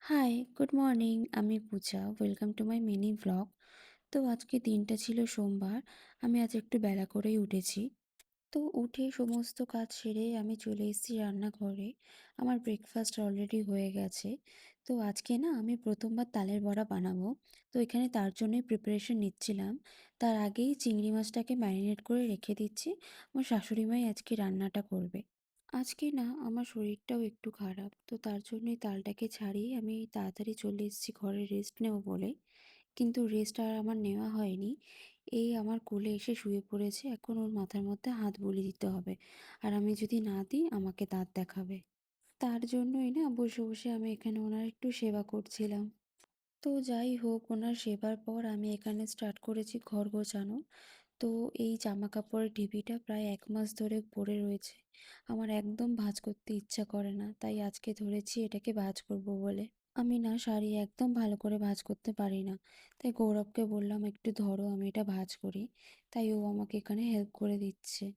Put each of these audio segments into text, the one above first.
High, good morning. আমি Puja. Welcome to my mini vlog. তো আজকে দিনটা ছিল সোমবার। আমি আজ একটু বেলা করেই উঠেছি। তো উঠে সমস্ত কাজ সেরে আমি চলে এসেছি রান্নাঘরে। আমার ব্রেকফাস্ট অলরেডি হয়ে গেছে। তো আজকে না আমি প্রথমবার তালের বড়া বানাবো। তো এখানে তার জন্যই প্রিপারেশন নিচ্ছিলাম। তার আগেই চিংড়ি মাছটাকে ম্যারিনেট করে রেখে দিচ্ছি। আমার শাশুড়ি মাই আজকে রান্নাটা করবে। আজকে না আমার শরীরটাও একটু খারাপ। তো তার জন্যই তালটাকে ছাড়িয়ে আমি তাড়াতাড়ি চলে এসেছি ঘরে রেস্ট নেব বলে। কিন্তু রেস্ট আর আমার নেওয়া হয়নি। এই আমার কোলে এসে শুয়ে পড়েছে। এখন ওর মাথার মধ্যে হাত বুলিয়ে দিতে হবে। আর আমি যদি না দিই আমাকে দাঁত দেখাবে। তার জন্যই না বসে, বসে আমি এখানে ওনার একটু সেবা করছিলাম। তো যাই হোক, ওনার সেবার পর আমি এখানে স্টার্ট করেছি ঘর গোছানো। তো এই জামাকাপড়ের ঢিবিটা প্রায় ১ মাস ধরে পড়ে রয়েছে। আমার একদম ভাঁজ করতে ইচ্ছা করে না। তাই আজকে ধরেছি এটাকে ভাঁজ করব বলে। আমি না শাড়ি একদম ভালো করে ভাঁজ করতে পারি না। তাই গৌরবকে বললাম, "একটু ধরো আমি এটা ভাঁজ করি।" তাই ও আমাকে এখানে হেল্প করে দিচ্ছে।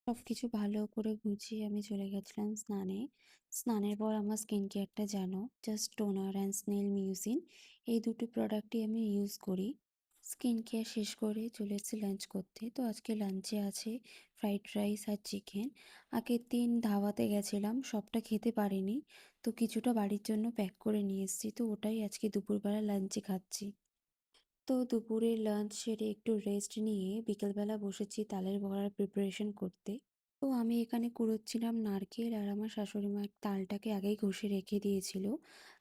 সবকিছু ভালো করে গুছিয়ে আমি চলে গেছিলাম স্নানে। স্নানের পর আমার স্কিন কেয়ারটা জানো, জাস্ট টোনার অ্যান্ড স্নেল মিউজিন, এই দুটো প্রোডাক্টই আমি ইউজ করি। স্কিন কেয়ার শেষ করে চলে এসেছি লাঞ্চ করতে। তো আজকে লাঞ্চে আছে ফ্রাইড রাইস আর চিকেন। আগের দিন ধাবাতে গেছিলাম, সবটা খেতে পারিনি। তো কিছুটা বাড়ির জন্য প্যাক করে নিয়ে এসেছি। তো ওটাই আজকে দুপুরবেলা লাঞ্চে খাচ্ছি। তো দুপুরে লাঞ্চ সেরে একটু রেস্ট নিয়ে বিকেলবেলা বসেছি তালের বড়ার প্রিপারেশন করতে। তো আমি এখানে কুড়োচ্ছিলাম নারকেল, আর আমার শাশুড়ি মা তালটাকে আগেই ঘষে রেখে দিয়েছিল।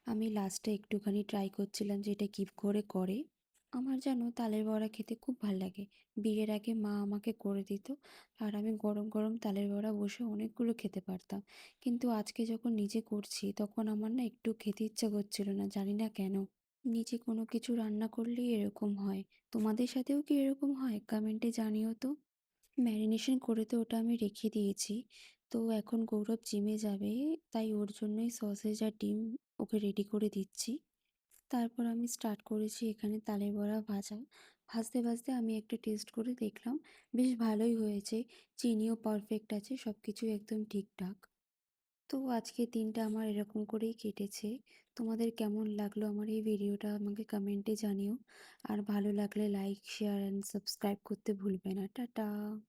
আমি লাস্টে একটুখানি ট্রাই করছিলাম যে এটা কী করে করে। আমার যেন তালের বড়া খেতে খুব ভাল লাগে। বিয়ের আগে মা আমাকে করে দিত, আর আমি গরম গরম তালের বড়া বসে অনেকগুলো খেতে পারতাম। কিন্তু আজকে যখন নিজে করছি তখন আমার না একটু খেতে ইচ্ছা করছিল না, জানি না কেন। নিজে কোনো কিছু রান্না করলেই এরকম হয়। তোমাদের সাথেও কি এরকম হয়? কমেন্টে জানিও তো। ম্যারিনেশন করে তো ওটা আমি রেখে দিয়েছি। তো এখন গৌরব জিমে যাবে, তাই ওর জন্যই সসেজ আর ডিম ওকে রেডি করে দিচ্ছি। তারপর আমি স্টার্ট করেছি এখানে তালের বড়া ভাজা। ভাজতে, ভাজতে আমি একটা টেস্ট করে দেখলাম, বেশ ভালোই হয়েছে। চিনিও পারফেক্ট আছে, সব কিছুই একদম ঠিকঠাক। তো আজকের দিনটা আমার এরকম করেই কেটেছে। তোমাদের কেমন লাগলো আমার এই ভিডিওটা আমাকে কমেন্টে জানিও। আর ভালো লাগলে লাইক, শেয়ার অ্যান্ড সাবস্ক্রাইব করতে ভুলবে না। টাটা।